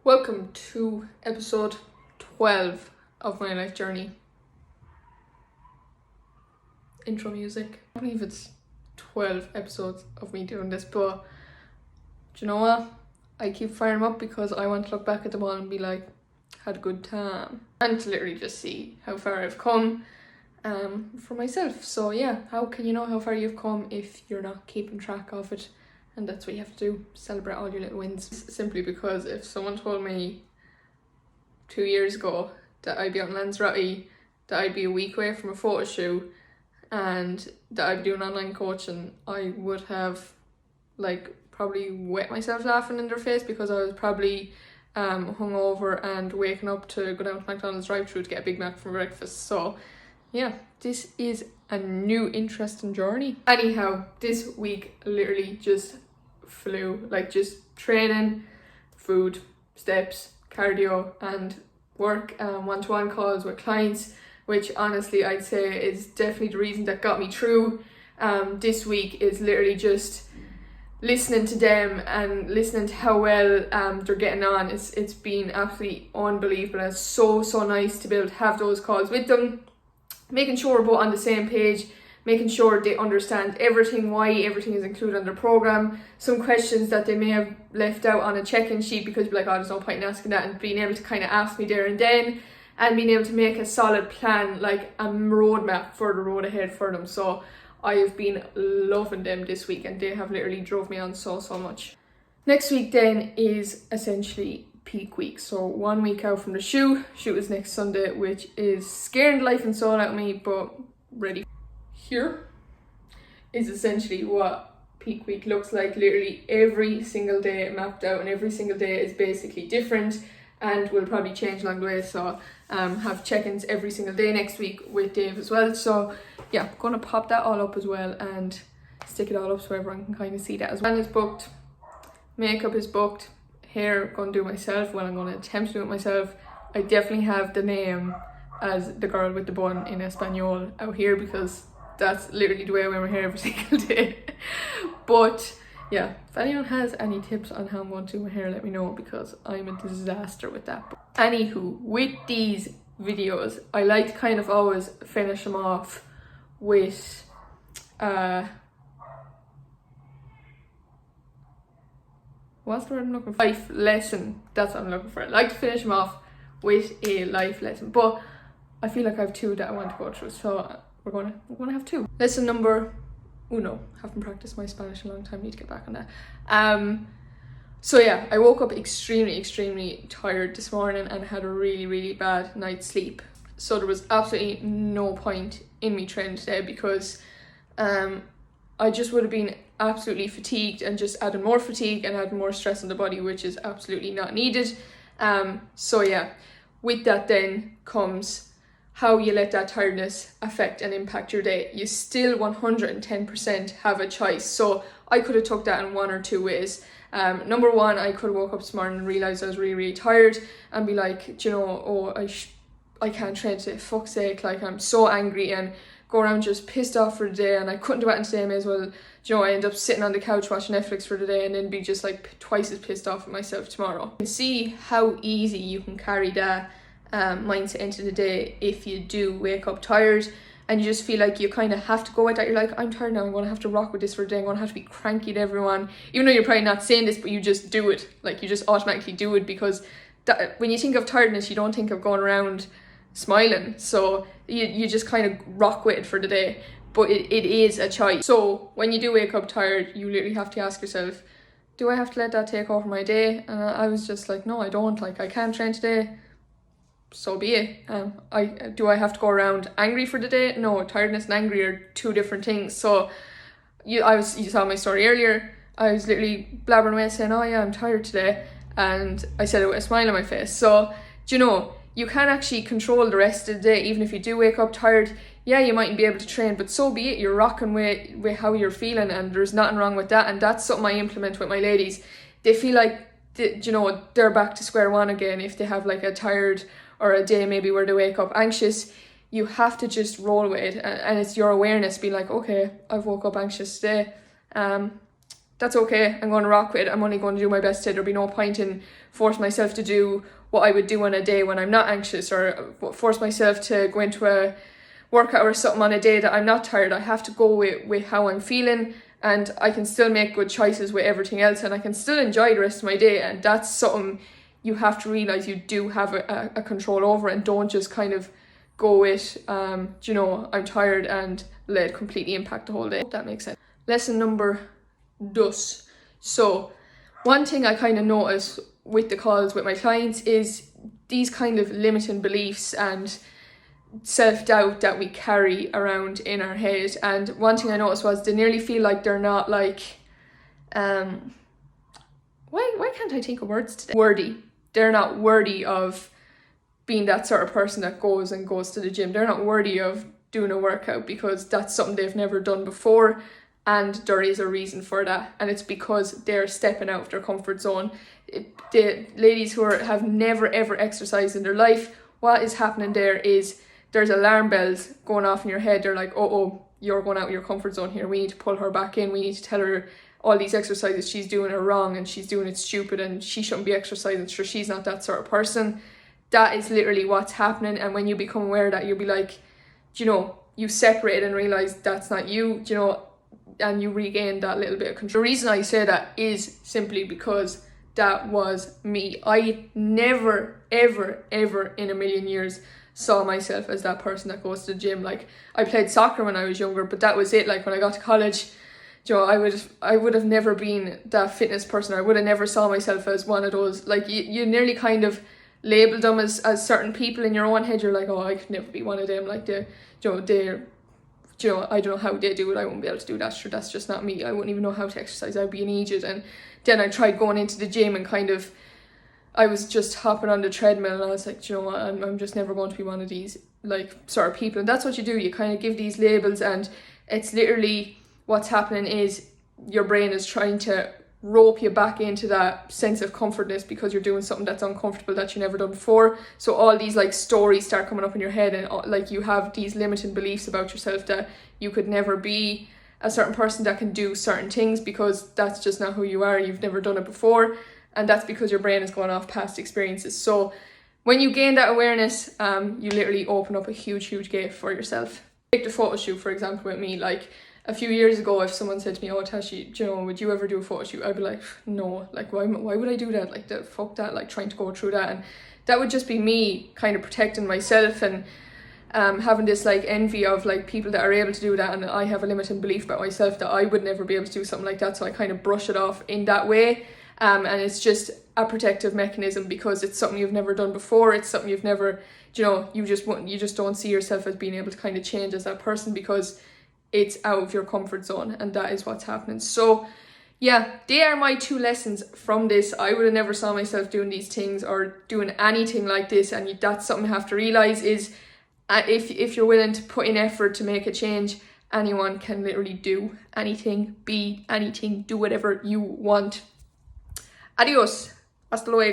Welcome to episode 12 of my life journey. Intro music. I believe it's 12 episodes of me doing this, but do you know what? I keep firing them up because I want to look back at them all and be like, had a good time. And to literally just see how far I've come for myself. So yeah, how can you know how far you've come if you're not keeping track of it? And that's what you have to do, celebrate all your little wins. Simply because if someone told me 2 years ago that I'd be on Lanzarote, that I'd be a week away from a photo shoot, and that I'd be doing online coaching, I would have probably wet myself laughing in their face, because I was probably hungover and waking up to go down to McDonald's drive-thru to get a Big Mac for breakfast. So yeah, this is a new interesting journey. Anyhow, this week literally just flew, just training, food, steps, cardio and work, one-to-one calls with clients, which honestly I'd say is definitely the reason that got me through this week, is literally just listening to them and listening to how well they're getting on. It's been absolutely unbelievable, and it's so nice to be able to have those calls with them, making sure we're both on the same page, making sure they understand everything, why everything is included on their program, some questions that they may have left out on a check-in sheet because you're like, oh, there's no point in asking that, and being able to kind of ask me there and then, and being able to make a solid plan, like a roadmap for the road ahead for them. So I have been loving them this week, and they have literally drove me on so much. Next week then is essentially peak week. So 1 week out from the shoot is next Sunday, which is scaring the life and soul out of me, but ready. Here is essentially what peak week looks like. Literally every single day mapped out, and every single day is basically different and will probably change along the way. So have check-ins every single day next week with Dave as well. So yeah, I'm gonna pop that all up as well and stick it all up so everyone can kind of see that as well. And it's booked, makeup is booked, hair gonna do myself. Well, I'm gonna attempt to do it myself. I definitely have the name as the girl with the bun in Espanol out here, because that's literally the way I wear my hair every single day. But yeah, if anyone has any tips on how I'm going to do my hair, let me know, because I'm a disaster with that. But anywho, with these videos, I like to kind of always finish them off with what's the word I'm looking for? Life lesson. That's what I'm looking for. I like to finish them off with a life lesson, but I feel like I have two that I want to go through, so we're gonna have two. Lesson number uno. Haven't practiced my Spanish in a long time, need to get back on that. So yeah, I woke up extremely tired this morning and had a really bad night's sleep. So there was absolutely no point in me training today, because I just would have been absolutely fatigued and just added more fatigue and added more stress on the body, which is absolutely not needed. So yeah, with that then comes how you let that tiredness affect and impact your day. You still 110% have a choice. So I could have took that in one or two ways. Number one, I could have woke up this morning and realised I was really tired and be like, do you know, oh, I can't train today, fuck's sake, like I'm so angry, and go around just pissed off for the day, and I couldn't do it today, may as well, you know, I end up sitting on the couch watching Netflix for the day and then be just like twice as pissed off at myself tomorrow. You can see how easy you can carry that mindset into the day if you do wake up tired and you just feel like you kind of have to go with that. You're like, I'm tired now, I'm going to have to rock with this for a day, I'm going to have to be cranky to everyone, even though you're probably not saying this, but you just do it. Like, you just automatically do it, because when you think of tiredness, you don't think of going around smiling, so you just kind of rock with it for the day. But it is a choice. So when you do wake up tired, you literally have to ask yourself, do I have to let that take over my day? And I was just like, no, I don't. Like, I can't train today, so be it. Do I have to go around angry for the day? No, tiredness and angry are two different things. So you saw my story earlier. I was literally blabbering away saying, oh yeah, I'm tired today, and I said it with a smile on my face. So do you know, you can actually control the rest of the day. Even if you do wake up tired, yeah, you mightn't be able to train, but so be it. You're rocking with how you're feeling, and there's nothing wrong with that. And that's something I implement with my ladies. They feel like, you know, they're back to square one again if they have like a tired or a day maybe where they wake up anxious. You have to just roll with it, and it's your awareness being like, okay, I've woke up anxious today, that's okay, I'm going to rock with it, I'm only going to do my best today. There'll be no point in forcing myself to do what I would do on a day when I'm not anxious, or force myself to go into a workout or something on a day that I'm not tired. I have to go with how I'm feeling, and I can still make good choices with everything else, and I can still enjoy the rest of my day. And that's something you have to realise you do have a control over, and don't just kind of go with, you know, I'm tired, and let it completely impact the whole day. Hope that makes sense. Lesson number 2. So one thing I kind of notice with the calls with my clients is these kind of limiting beliefs and self-doubt that we carry around in our head. And one thing I noticed was they nearly feel like they're not like, why can't I think of words today? Worthy. They're not worthy of being that sort of person that goes to the gym. They're not worthy of doing a workout because that's something they've never done before, and there is a reason for that, and it's because they're stepping out of their comfort zone. The ladies who have never ever exercised in their life, what is happening there is there's alarm bells going off in your head. They're like, oh, you're going out of your comfort zone here, we need to pull her back in, we need to tell her all these exercises she's doing are wrong and she's doing it stupid and she shouldn't be exercising, sure, she's not that sort of person. That is literally what's happening. And when you become aware of that, you'll be like, you know, you separate and realize that's not you, you know, and you regain that little bit of control. The reason I say that is simply because that was me. I never, ever, ever in a million years saw myself as that person that goes to the gym. Like, I played soccer when I was younger, but that was it. Like, when I got to college, you know, I would have never been that fitness person. I would have never saw myself as one of those, like, you nearly kind of label them as certain people in your own head. You're like, oh, I could never be one of them. Like, they're, you know, I don't know how they do it, I won't be able to do that, sure, that's just not me, I wouldn't even know how to exercise, I'd be an idiot. And then I tried going into the gym and kind of, I was just hopping on the treadmill, and I was like, you know what, I'm just never going to be one of these, like, sort of people. And that's what you do, you kind of give these labels, and it's literally what's happening is your brain is trying to rope you back into that sense of comfortness because you're doing something that's uncomfortable that you never done before. So all these like stories start coming up in your head, and like you have these limiting beliefs about yourself that you could never be a certain person that can do certain things because that's just not who you are, you've never done it before, and that's because your brain is going off past experiences. So when you gain that awareness, you literally open up a huge gate for yourself. Take the photo shoot for example with me. Like, a few years ago, if someone said to me, oh Tashi, you know, would you ever do a photo shoot? I'd be like, no, like, why would I do that? Like, fuck that, like, trying to go through that. And that would just be me kind of protecting myself and having this like envy of like people that are able to do that, and I have a limiting belief about myself that I would never be able to do something like that. So I kind of brush it off in that way, and it's just a protective mechanism because it's something you've never done before. It's something you've never, you know, you just don't see yourself as being able to kind of change as that person because it's out of your comfort zone, and that is what's happening. So yeah, they are my 2 lessons from this. I would have never saw myself doing these things or doing anything like this, and that's something you have to realize is if you're willing to put in effort to make a change, anyone can literally do anything, be anything, do whatever you want. Adios, hasta luego.